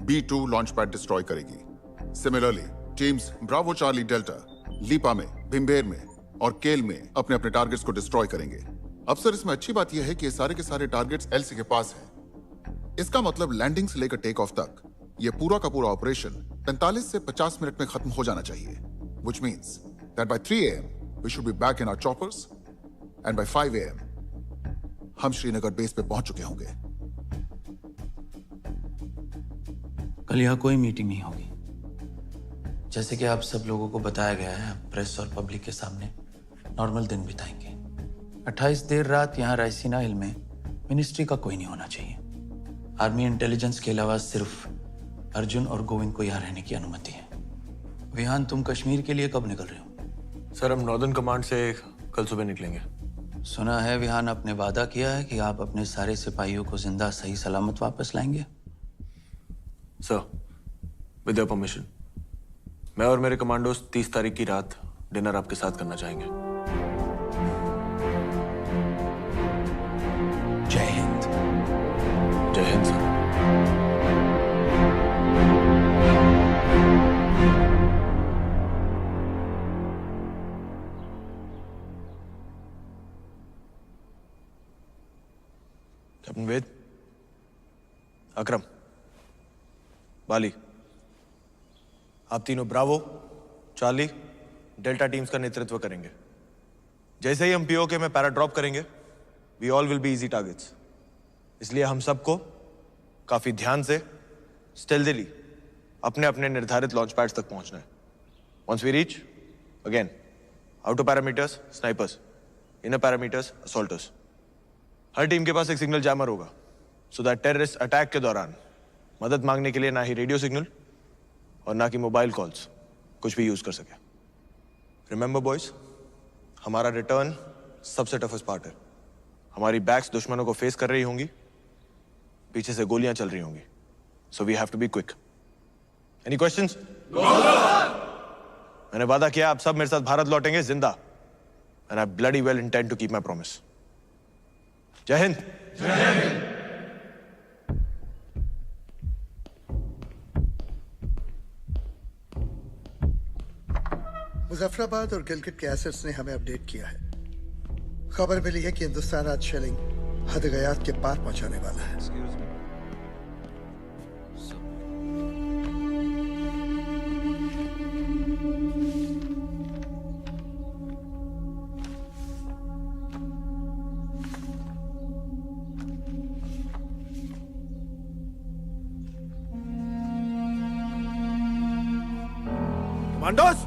B2 लॉन्च पैड डिस्ट्रॉय करेगी। Similarly teams Bravo Charlie Delta Leepa में, भिम्बेर में और केल में अपने अपने टारगेट्स को डिस्ट्रॉय करेंगे। अब सर, इसमें अच्छी बात यह है कि ये सारे के सारे टारगेट्स एलसी के पास हैं। इसका मतलब लैंडिंग से लेकर टेक ऑफ तक ये पूरा का पूरा ऑपरेशन 45 से 50 मिनट में खत्म हो जाना चाहिए। Which means that by 3 AM we should be back in our choppers and by 5 AM हम श्रीनगर बेस पे पहुंच चुके होंगे। कल यहाँ कोई मीटिंग नहीं होगी। जैसे कि आप सब लोगों को बताया गया है, प्रेस और पब्लिक के सामने नॉर्मल दिन बिताएंगे। 28 देर रात यहाँ रायसीना हिल में मिनिस्ट्री का कोई नहीं होना चाहिए। आर्मी इंटेलिजेंस के अलावा सिर्फ अर्जुन और गोविंद को यहाँ रहने की अनुमति है। विहान, तुम कश्मीर के लिए कब निकल रहे हो? सर, हम नॉर्दर्न कमांड से कल सुबह निकलेंगे। सुना है विहान आपने वादा किया है कि आप अपने सारे सिपाहियों को जिंदा सही सलामत वापस लाएंगे। सर, विद योर परमिशन, मैं और मेरे कमांडोज 30 तारीख की रात डिनर आपके साथ करना चाहेंगे। जय हिंद। जय हिंद सर। कैप्टन वेद, अकरम, बाली, आप तीनों ब्रावो, चार्ली, डेल्टा टीम्स का नेतृत्व करेंगे। जैसे ही हम पीओके में पैरा ड्रॉप करेंगे, we all will be easy targets. इसलिए हम सबको काफी ध्यान से स्टेल्थीली अपने अपने निर्धारित लॉन्च पैड्स तक पहुंचना है। Once we reach, again, outer parameters, snipers, inner parameters, assaulters. Her team के पास एक सिग्नल जैमर होगा, so that टेररिस्ट अटैक के दौरान मदद मांगने के लिए ना ही रेडियो सिग्नल और ना कि मोबाइल कॉल्स कुछ भी यूज कर सके। रिमेंबर बॉयज, हमारा रिटर्न सबसे टफेस्ट पार्ट है। हमारी बैक्स दुश्मनों को फेस कर रही होंगी, पीछे से गोलियां चल रही होंगी, so we have to be quick. Any questions? मैंने वादा किया आप सब मेरे साथ भारत लौटेंगे जिंदा, and I bloody well intend to keep my promise. जय हिंद। मुजफ्फराबाद और गिलगित के एसेट्स ने हमें अपडेट किया है। खबर मिली है कि हिंदुस्तान आज शेलिंग हद-ए-गयात के पार पहुंचाने वाला है। कमांडोस,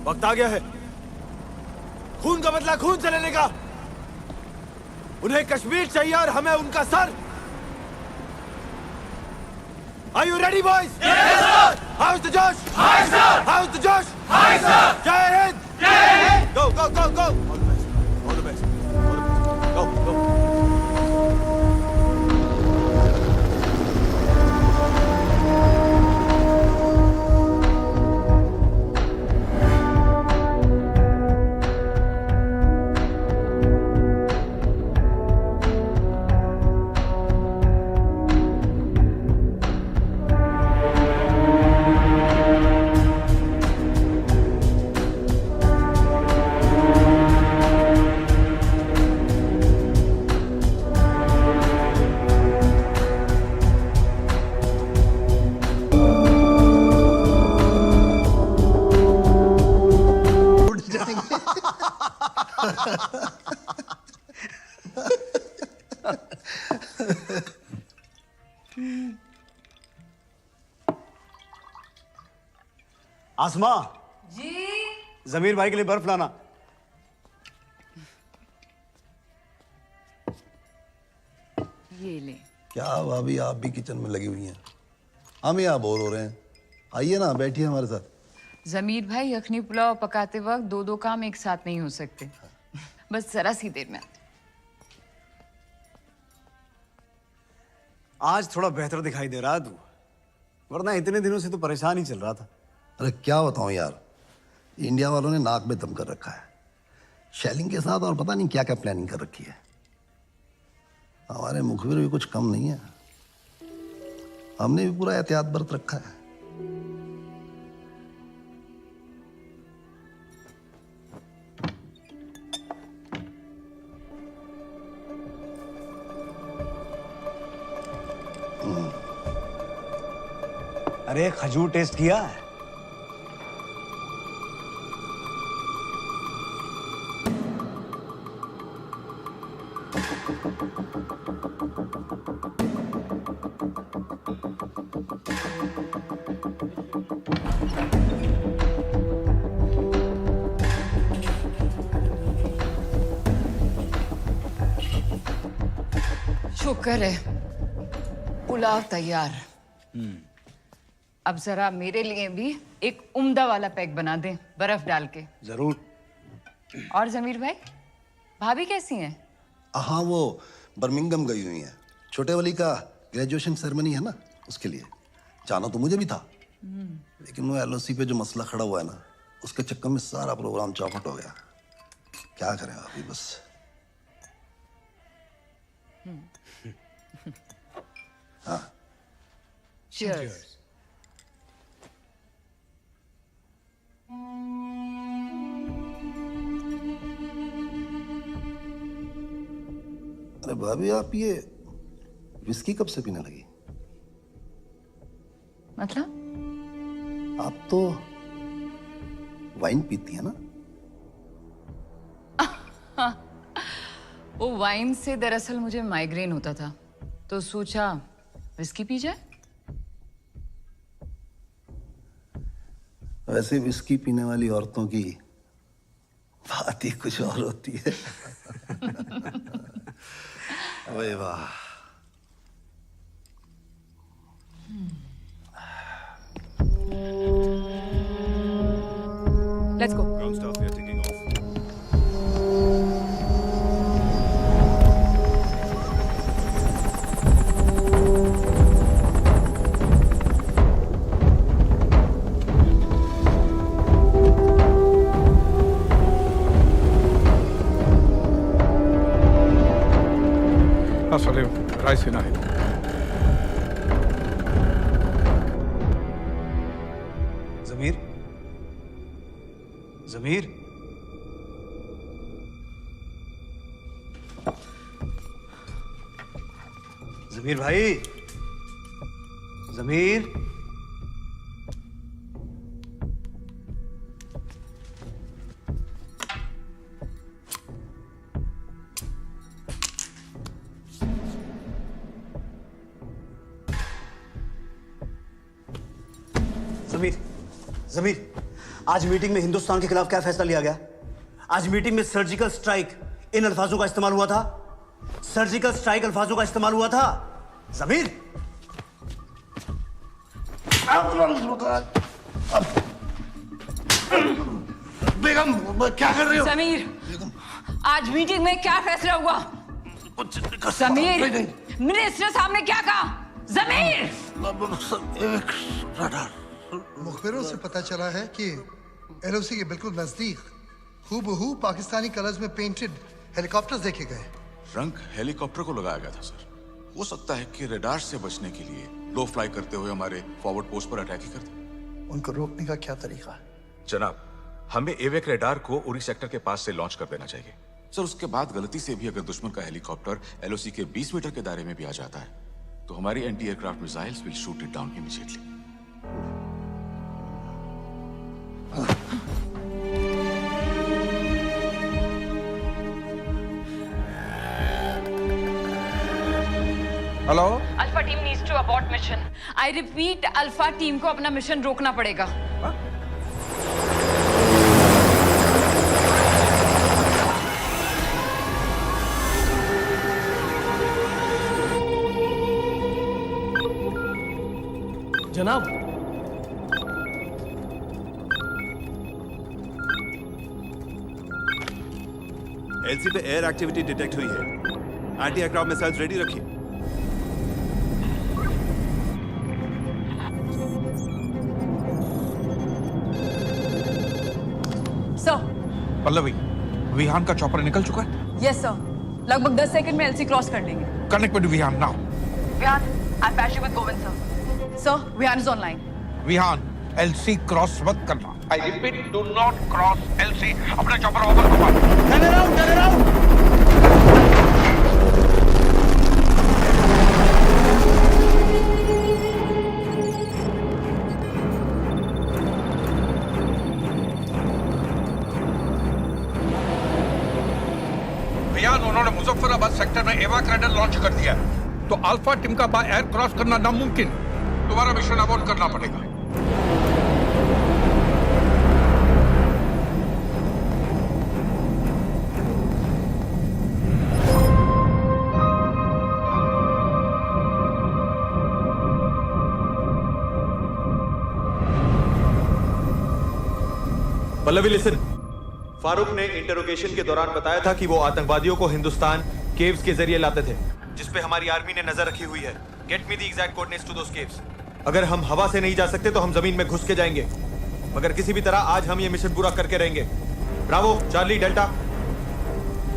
वक्त आ गया है खून का बदला खून से लेने का। उन्हें कश्मीर चाहिए और हमें उनका sir. Are you ready, boys? Yes, sir. How's the Josh? Hi, sir. How's the Josh? Hi, sir. Jai Hind. Jai Hind. Go, go, go, go. All the best. All the best. All the best. Go, go. आसमा जी, जमीर भाई के लिए बर्फ लाना। ये ले। क्या भाभी आप भी किचन में लगी हुई हैं? हम यहाँ बोर हो रहे हैं, आइए ना बैठिए हमारे साथ। जमीर भाई, यखनी पुलाव पकाते वक्त दो दो काम एक साथ नहीं हो सकते। बस जरा सी देर में। आज थोड़ा बेहतर दिखाई दे रहा तू, वरना इतने दिनों से तो परेशान ही चल रहा था। अरे क्या बताऊं यार, इंडिया वालों ने नाक में दम कर रखा है। शेलिंग के साथ और पता नहीं क्या क्या प्लानिंग कर रखी है। हमारे मुखबिर भी कुछ कम नहीं है, हमने भी पूरा एहतियात बरत रखा है। अरे खजूर टेस्ट किया है? शुक्र है, पुलाव तैयार। अब जरा मेरे लिए भी एक उम्दा वाला पैक बना दें, बर्फ डाल के। जरूर। और जमीर भाई, भाभी कैसी हैं? हाँ, वो बर्मिंगम गई हुई हैं। छोटे वाली का ग्रेजुएशन सेरेमनी है ना, उसके लिए जाना तो मुझे भी था, लेकिन वो एलओसी पे जो मसला खड़ा हुआ है ना, उसके चक्कर में सारा प्रोग्राम चौपट हो गया। क्या करें अभी बस। हाँ, Cheers. अरे भाभी, आप ये विस्की कब से पीने लगी? मतलब? आप तो वाइन पीती है ना? वो वाइन से दरअसल मुझे माइग्रेन होता था, तो सोचा विस्की पी जाए। वैसे विस्की पीने वाली औरतों की बात ही कुछ और होती है। ओए वाह। Let's go. Ground staff, we are taking off. Salim, Raisina है। जमीर, जमीर, जमीर भाई, जमीर। जमीर, जमीर, आज मीटिंग में हिंदुस्तान के खिलाफ क्या फैसला लिया गया? आज मीटिंग में सर्जिकल स्ट्राइक इन अल्फाजों का इस्तेमाल हुआ था। सर्जिकल स्ट्राइक अल्फाजों का इस्तेमाल हुआ था। जमीर, बेगम क्या कर रही हो? समीर, आज मीटिंग में क्या फैसला हुआ? समीर, मिनिस्टर साहब ने क्या कहा? जमीर, मुखबिरों से पता चला है कि एलओसी के बिल्कुल नजदीक हूबहू पाकिस्तानी कलर्स में पेंटेड हेलीकॉप्टर्स देखे गए। रंग हेलीकॉप्टर को लगाया गया था सर। हो सकता है कि रेडार से बचने के लिए लो फ्लाई करते हुए हमारे फॉरवर्ड पोस्ट पर अटैक ही करते। उनको रोकने का क्या तरीका है? जनाब, हमें एवेक रेडार को उरी सेक्टर के पास से लॉन्च कर देना चाहिए सर। उसके बाद गलती से भी अगर दुश्मन का हेलीकॉप्टर एलओसी के 20 मीटर के दायरे में भी आ जाता है तो हमारी anti aircraft missiles will shoot it down immediately. Hello, alpha team needs to abort mission. I repeat, alpha team को अपना मिशन रोकना पड़ेगा। जनाब, एलसी पे एयर एक्टिविटी डिटेक्ट हुई है। एंटी एयरक्राफ्ट मिसाइल्स रेडी रखिए। सर, पल्लवी, विहान का चॉपर निकल चुका है? यस सर, लगभग 10 सेकंड में एलसी क्रॉस कर लेंगे। Connect with Vihaan now. Vihaan, I am patch you with Govind sir. Sir, Vihaan is online. Vihaan, LC cross मत करना। I repeat, do not cross LC. अपना चॉपर ओवर घुमा। Turn around, turn around. Vihaan, उन्होंने मुजफ्फराबाद सेक्टर में एवाक रेडर लॉन्च कर दिया है, तो अल्फा टीम का बाय एयर क्रॉस करना नामुमकिन। दोबारा मिशन अबॉर्ट करना पड़ेगा। पल्लवी लिसन, फारूक ने इंटरोगेशन के दौरान बताया था कि वो आतंकवादियों को हिंदुस्तान केव्स के जरिए लाते थे, जिसपे हमारी आर्मी ने नजर रखी हुई है। Get me the exact coordinates to those caves. अगर हम हवा से नहीं जा सकते तो हम जमीन में घुस के जाएंगे, मगर किसी भी तरह आज हम ये मिशन पूरा करके रहेंगे। ब्रावो, चार्ली, डेल्टा,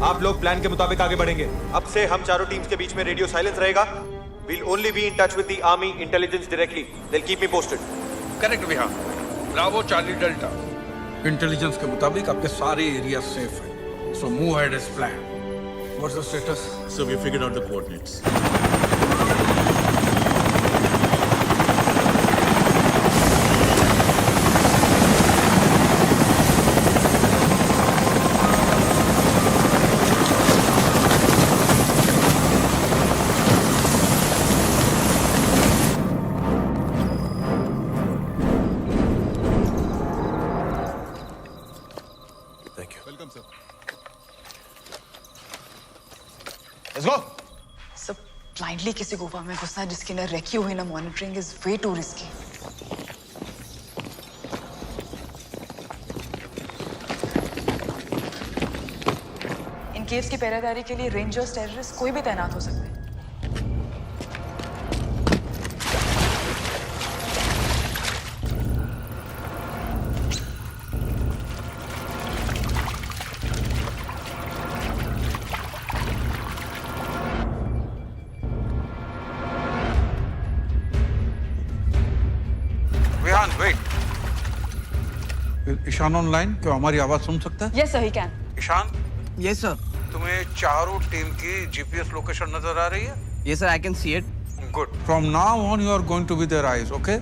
आप लोग प्लान के मुताबिक आगे बढ़ेंगे। अब से हम चारों टीम्स के बीच में रेडियो साइलेंस रहेगा। We'll only be in touch with the army intelligence directly. They'll keep me posted. Correct Vihaan. Bravo, Charlie, delta. Intelligence के मुताबिक आपके सारे एरिया सेफ है। So move ahead as planned. What's the status? So we figured out the coordinates. Blindly किसी गुफा में घुसना जिसकी ना रेक्यू हुई ना monitoring is way to risky. In caves की पहरेदारी के लिए रेंजर्स, टेररिस्ट कोई भी तैनात हो सकते हैं। विहान वेट। ईशान ऑनलाइन, क्या हमारी आवाज सुन सकता है? Yes sir, he can. Ishaan. Yes sir. तुम्हें चारों टीम की जीपीएस लोकेशन नजर आ रही है? Yes sir, I can see it. Good. From now on you are going to be their eyes, okay?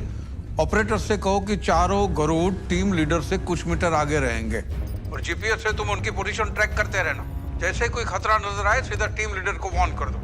Operator से कहो कि चारों गरुड़ टीम लीडर से कुछ मीटर आगे रहेंगे और जीपीएस से तुम उनकी पोजीशन ट्रैक करते रहना। जैसे कोई खतरा नजर आए सीधा टीम लीडर को वार्न कर दो।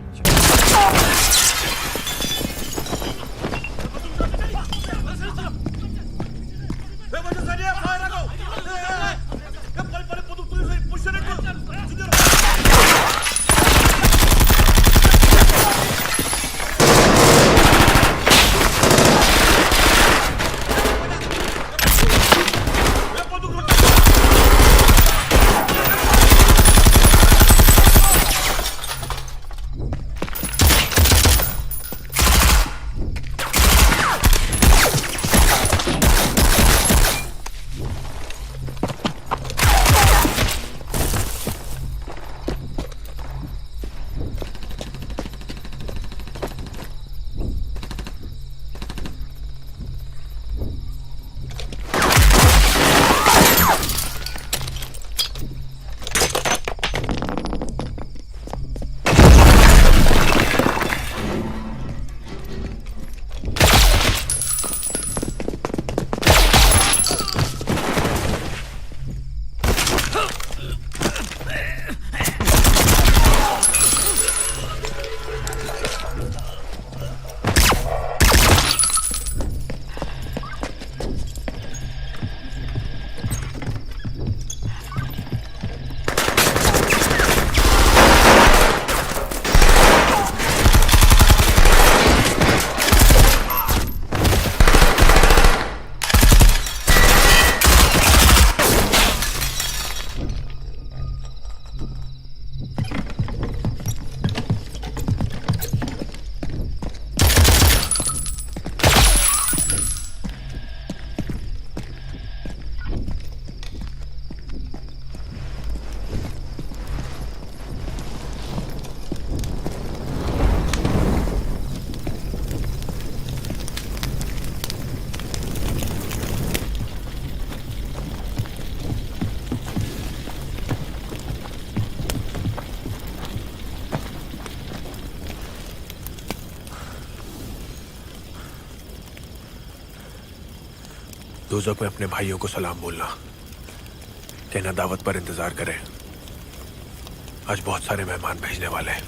दोज़ख में अपने भाइयों को सलाम बोलना, कहना दावत पर इंतजार करें, आज बहुत सारे मेहमान भेजने वाले हैं।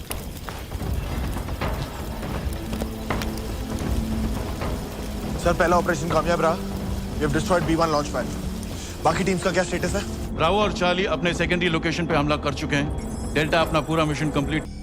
सर, पहला ऑपरेशन कामयाब रहा। We have destroyed B1 launch pad. बाकी टीम्स का क्या स्टेटस है? ब्रावो और चार्ली अपने सेकेंडरी लोकेशन पे हमला कर चुके हैं। डेल्टा अपना पूरा मिशन कंप्लीट।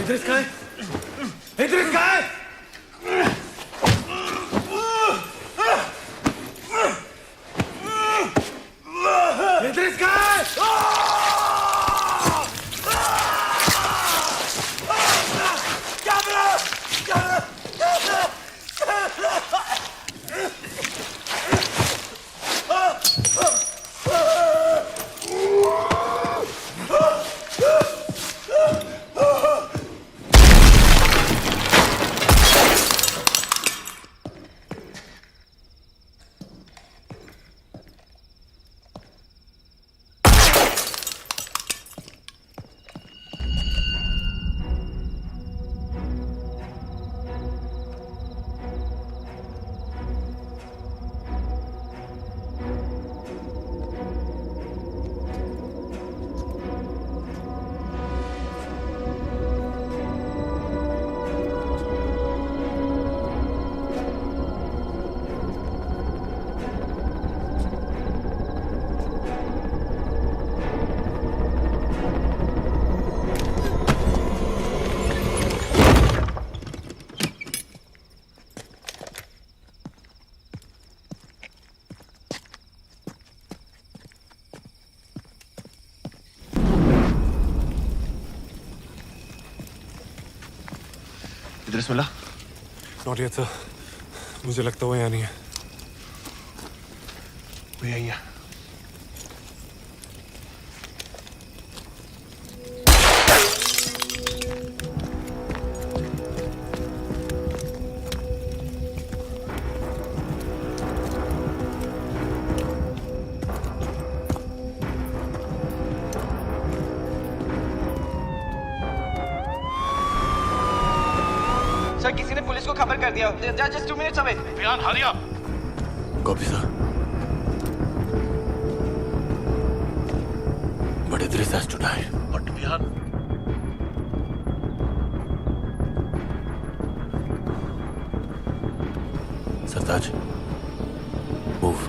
इद्रिस कहाँ है? इद्रिस कहाँ है? इद्रिस कहाँ है? इद्रिस मिला? नॉट येट सर, मुझे लगता है वो यहाँ नहीं है। वो यही है। सर किसी ने पुलिस को खबर कर दिया। Just 2 minutes away. Vihaan hurry up. Copy sir. But Idris has to die. But Vihaan Sartaj, move.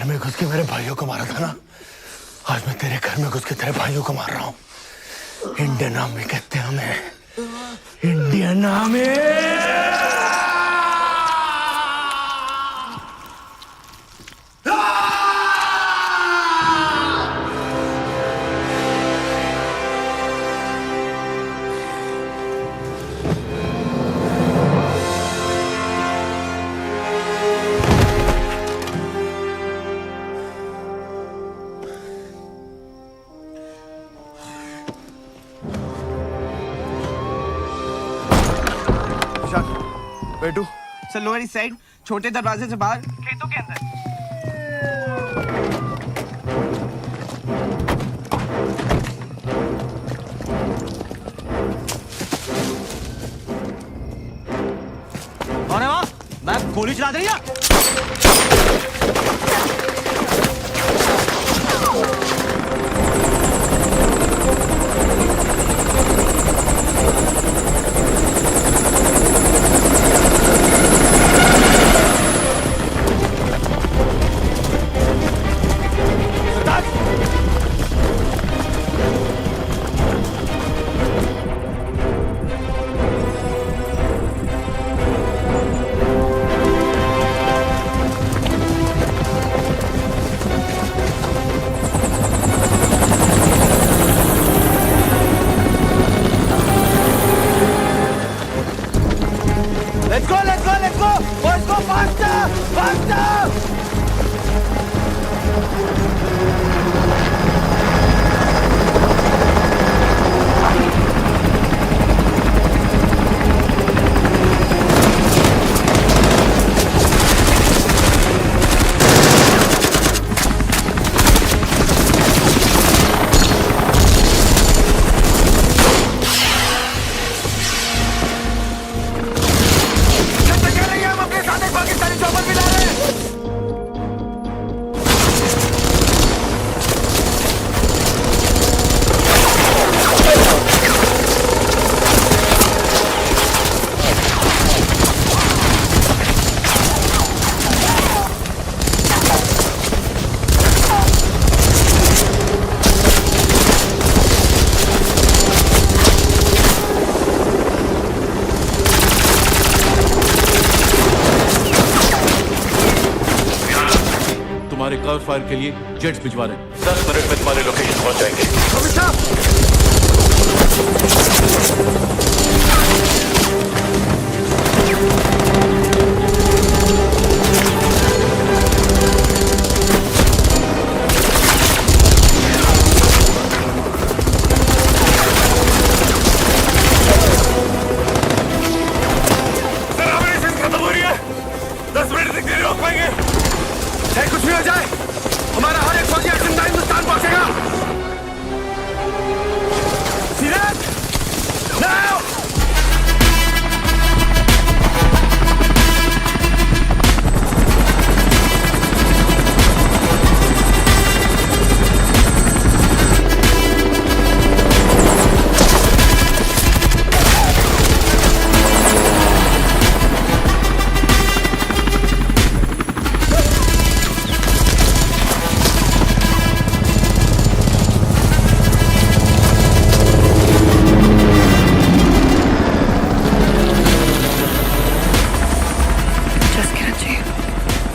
घर में घुस के मेरे भाइयों को मारा था ना, आज मैं तेरे घर में घुस के तेरे भाइयों को मार रहा हूँ। इंडियन आर्मी कहते हैं हमें, इंडियन आर्मी। बेटू सर लोअर ईस्ट साइड, छोटे दरवाजे से बाहर, खेतों के अंदर। अरे वाह, मैं गोली चला दे रही Let's go, let's go, let's go! Boys, go faster! Faster! तुम्हारे कवर फायर के लिए जेट्स भिजवा रहे हैं। 10 मिनट में तुम्हारे लोकेशन पहुंच जाएंगे। खत्म हो रही है, 10 मिनट तक नहीं रोक पाएंगे। चाहे कुछ भी हो जाए, हमारा हर एक फौजी जिंदा हिंदुस्तान पहुंचेगा। सीरत, now!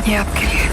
ये आपके लिए।